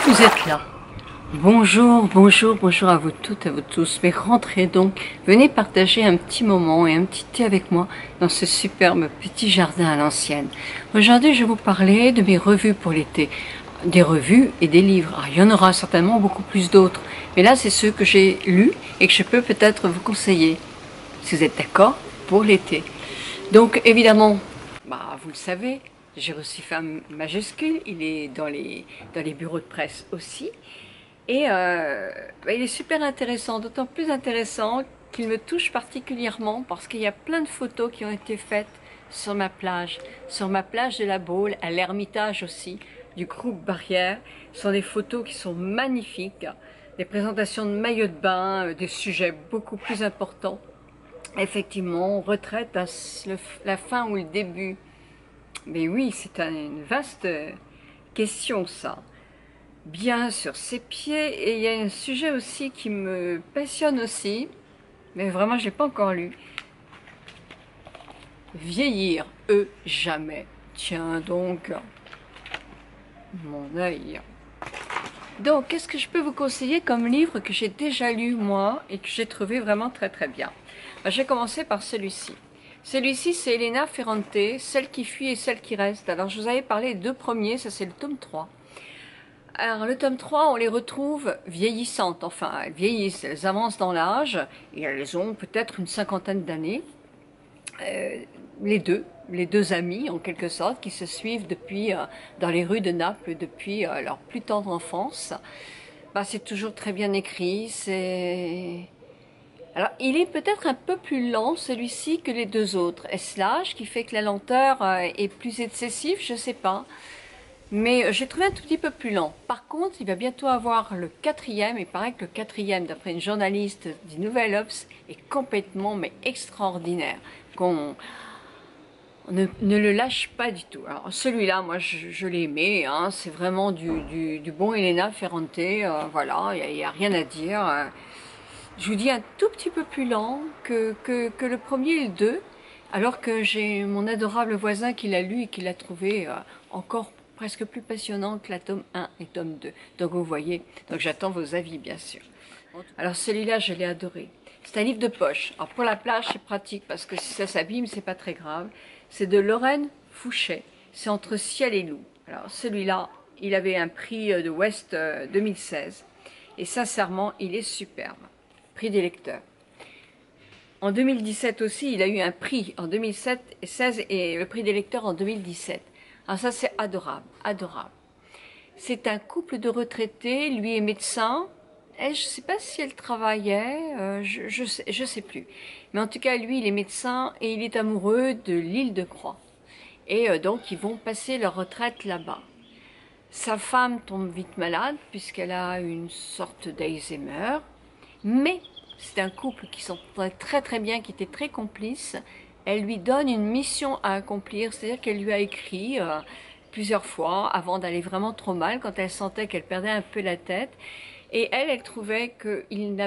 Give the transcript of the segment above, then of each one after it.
Vous êtes là. Bonjour, bonjour, bonjour à vous toutes, à vous tous. Mais rentrez donc, venez partager un petit moment et un petit thé avec moi dans ce superbe petit jardin à l'ancienne. Aujourd'hui, je vais vous parler de mes revues pour l'été. Des revues et des livres. Alors, il y en aura certainement beaucoup plus d'autres. Mais là, c'est ceux que j'ai lus et que je peux peut-être vous conseiller. Si vous êtes d'accord, pour l'été. Donc, évidemment, vous le savez, j'ai reçu Femme majuscule. Il est dans les bureaux de presse aussi. Et il est super intéressant, d'autant plus intéressant qu'il me touche particulièrement parce qu'il y a plein de photos qui ont été faites sur ma plage de la Baule, à l'Ermitage aussi, du groupe Barrière. Ce sont des photos qui sont magnifiques, des présentations de maillots de bain, des sujets beaucoup plus importants. Effectivement, on retraite à la fin ou le début. Mais oui, c'est une vaste question ça. Bien sur ses pieds, et il y a un sujet aussi qui me passionne aussi, mais vraiment je l'ai pas encore lu. Vieillir, jamais. Tiens donc, mon œil. Donc, qu'est-ce que je peux vous conseiller comme livre que j'ai déjà lu moi et que j'ai trouvé vraiment très très bien? J'ai commencé par celui-ci. Celui-ci, c'est Elena Ferrante, Celle qui fuit et Celle qui reste. Alors, je vous avais parlé des deux premiers, ça c'est le tome 3. Alors, le tome 3, on les retrouve vieillissantes, enfin, elles vieillissent, elles avancent dans l'âge, et elles ont peut-être une cinquantaine d'années. Les deux amies, en quelque sorte, qui se suivent depuis, dans les rues de Naples, depuis leur plus tendre enfance. C'est toujours très bien écrit, Alors, il est peut-être un peu plus lent, celui-ci, que les deux autres. Est-ce l'âge qui fait que la lenteur est plus excessive? Je ne sais pas. Mais j'ai trouvé un tout petit peu plus lent. Par contre, il va bientôt avoir le quatrième. Il paraît que le quatrième, d'après une journaliste du Nouvel Obs, est complètement, mais extraordinaire. Qu'on ne le lâche pas du tout. Alors celui-là, moi, je l'ai aimé. Hein. C'est vraiment du bon Elena Ferrante. Voilà, il n'y a rien à dire. Je vous dis un tout petit peu plus lent que le premier et le deux. Alors que j'ai mon adorable voisin qui l'a lu et qui l'a trouvé encore presque plus passionnant que la tome 1 et tome 2. Donc vous voyez, donc j'attends vos avis bien sûr. Alors celui-là, je l'ai adoré. C'est un livre de poche. Alors pour la plage, c'est pratique parce que si ça s'abîme, c'est pas très grave. C'est de Lorraine Fouchet. C'est Entre ciel et loup. Alors celui-là, il avait un prix de Ouest 2016. Et sincèrement, il est superbe. Prix des lecteurs. En 2017 aussi, il a eu un prix en 2016 et le prix des lecteurs en 2017. Alors ça, c'est adorable, adorable. C'est un couple de retraités, lui est médecin. Et je ne sais pas si elle travaillait, je sais plus. Mais en tout cas, lui, il est médecin et il est amoureux de l'île de Croix. Et donc, ils vont passer leur retraite là-bas. Sa femme tombe vite malade puisqu'elle a une sorte d'Alzheimer. Mais c'est un couple qui s'entendait très très bien, qui était très complice. Elle lui donne une mission à accomplir, c'est-à-dire qu'elle lui a écrit plusieurs fois avant d'aller vraiment trop mal, quand elle sentait qu'elle perdait un peu la tête. Et elle trouvait qu'il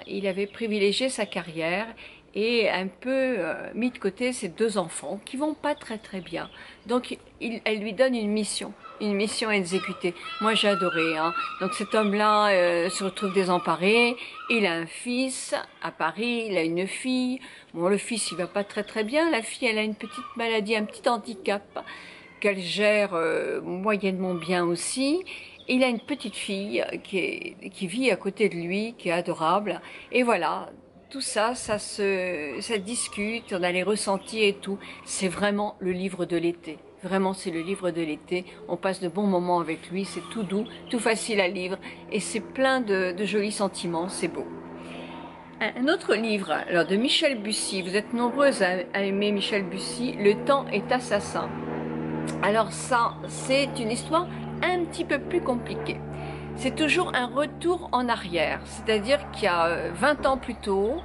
il avait privilégié sa carrière et un peu mis de côté ses deux enfants qui vont pas très très bien. Donc elle lui donne une mission à exécuter. Moi j'ai adoré. Hein. Donc cet homme-là se retrouve désemparé. Il a un fils à Paris, il a une fille. Bon, le fils il va pas très très bien. La fille elle a une petite maladie, un petit handicap qu'elle gère moyennement bien aussi. Il a une petite fille qui vit à côté de lui, qui est adorable. Et voilà, tout ça, ça discute, on a les ressentis et tout. C'est vraiment le livre de l'été. Vraiment, c'est le livre de l'été. On passe de bons moments avec lui. C'est tout doux, tout facile à lire. Et c'est plein de jolis sentiments. C'est beau. Un autre livre, alors de Michel Bussy. Vous êtes nombreuses à aimer Michel Bussy. Le temps est assassin. Alors ça, c'est une histoire un petit peu plus compliquée. C'est toujours un retour en arrière, c'est-à-dire qu'il y a 20 ans plus tôt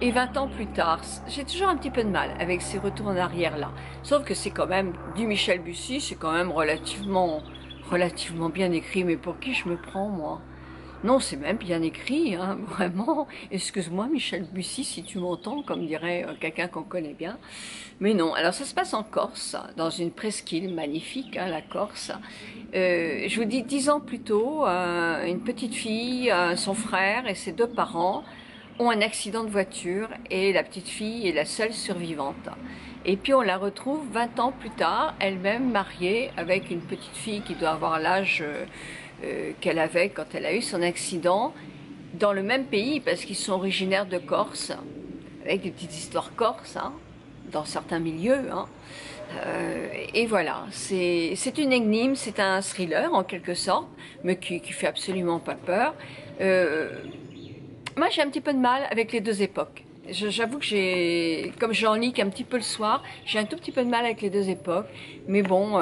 et 20 ans plus tard. J'ai toujours un petit peu de mal avec ces retours en arrière-là. Sauf que c'est quand même du Michel Bussy, c'est quand même relativement bien écrit. Mais pour qui je me prends, moi? Non, c'est même bien écrit, hein, vraiment. Excuse-moi, Michel Bussy, si tu m'entends, comme dirait quelqu'un qu'on connaît bien. Mais non, alors ça se passe en Corse, dans une presqu'île magnifique, hein, la Corse. Je vous dis, 10 ans plus tôt, une petite fille, son frère et ses deux parents ont un accident de voiture et la petite fille est la seule survivante. Et puis on la retrouve 20 ans plus tard, elle-même mariée avec une petite fille qui doit avoir l'âge qu'elle avait quand elle a eu son accident, dans le même pays parce qu'ils sont originaires de Corse, avec des petites histoires corses, hein, dans certains milieux. Hein. Et voilà, c'est une énigme, c'est un thriller en quelque sorte, mais qui fait absolument pas peur. Moi j'ai un petit peu de mal avec les deux époques. J'avoue que comme j'en lis qu'un petit peu le soir, j'ai un tout petit peu de mal avec les deux époques. Mais bon,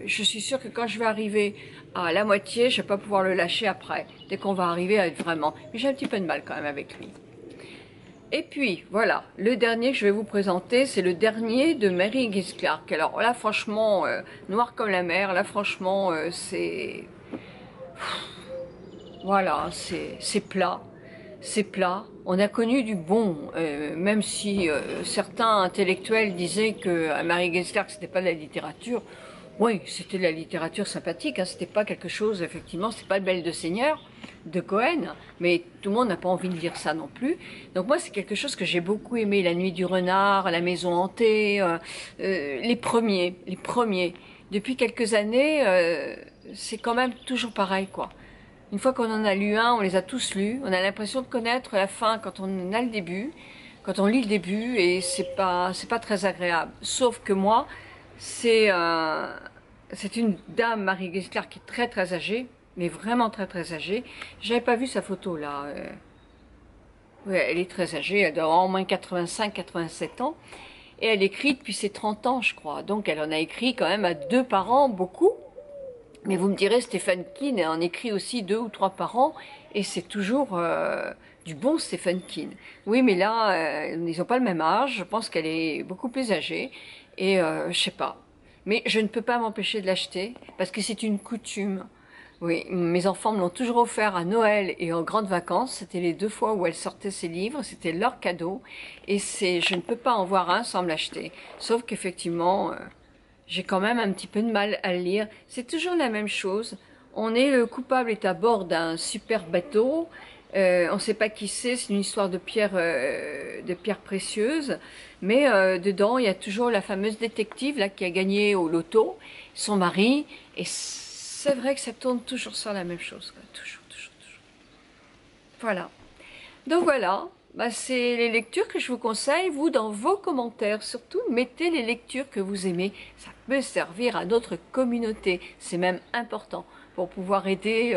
je suis sûre que quand je vais arriver à la moitié, je vais pas pouvoir le lâcher après, dès qu'on va arriver à être vraiment. Mais j'ai un petit peu de mal quand même avec lui. Et puis, voilà, le dernier que je vais vous présenter, c'est le dernier de Mary Higgins Clark. Alors là, franchement, noir comme la mer, là, franchement, c'est... Voilà, c'est plat. C'est plat. On a connu du bon, même si certains intellectuels disaient que Mary Higgins Clark, c'était pas de la littérature. Oui, c'était de la littérature sympathique, hein, c'était pas quelque chose, effectivement, c'était pas le Belle de Seigneur de Cohen, mais tout le monde n'a pas envie de lire ça non plus. Donc moi, c'est quelque chose que j'ai beaucoup aimé, La Nuit du Renard, La Maison Hantée, les premiers. Depuis quelques années, c'est quand même toujours pareil, quoi. Une fois qu'on en a lu un, on les a tous lus, on a l'impression de connaître la fin quand on a le début, quand on lit le début, et c'est pas très agréable. Sauf que moi, c'est une dame, Mary Gessler, qui est très très âgée, mais vraiment très très âgée. J'avais pas vu sa photo là. Ouais, elle est très âgée, elle doit avoir au moins 85-87 ans. Et elle écrit depuis ses 30 ans, je crois. Donc elle en a écrit quand même à 2 par an, beaucoup. Mais vous me direz, Stephen King en écrit aussi 2 ou 3 par an. Et c'est toujours du bon Stephen King. Oui, mais là, ils n'ont pas le même âge. Je pense qu'elle est beaucoup plus âgée. Et je sais pas. Mais je ne peux pas m'empêcher de l'acheter parce que c'est une coutume. Oui, mes enfants me l'ont toujours offert à Noël et en grandes vacances. C'était les 2 fois où elles sortaient ces livres. C'était leur cadeau. Et je ne peux pas en voir un sans me l'acheter. Sauf qu'effectivement, j'ai quand même un petit peu de mal à le lire. C'est toujours la même chose. Le coupable est à bord d'un super bateau. On ne sait pas qui c'est une histoire de pierres précieuses. Mais dedans, il y a toujours la fameuse détective là qui a gagné au loto, son mari. Et c'est vrai que ça tourne toujours sur la même chose, quoi. Toujours, toujours, toujours. Voilà. Donc voilà, bah, c'est les lectures que je vous conseille. Vous, dans vos commentaires, surtout, mettez les lectures que vous aimez. Ça peut servir à notre communauté. C'est même important pour pouvoir aider.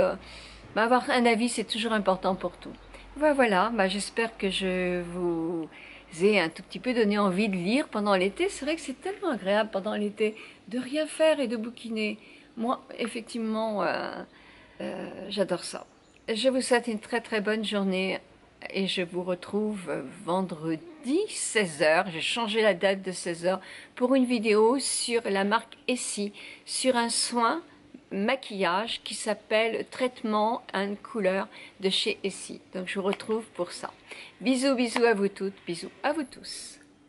Bah, avoir un avis, c'est toujours important pour tout. Voilà, bah, j'espère que je vous ai un tout petit peu donné envie de lire pendant l'été. C'est vrai que c'est tellement agréable pendant l'été de rien faire et de bouquiner. Moi, effectivement, j'adore ça. Je vous souhaite une très très bonne journée et je vous retrouve vendredi 16 h. J'ai changé la date de 16 h pour une vidéo sur la marque Essie, sur un soin maquillage qui s'appelle Traitement and Couleur de chez Essie. Donc je vous retrouve pour ça. Bisous, bisous à vous toutes, bisous à vous tous.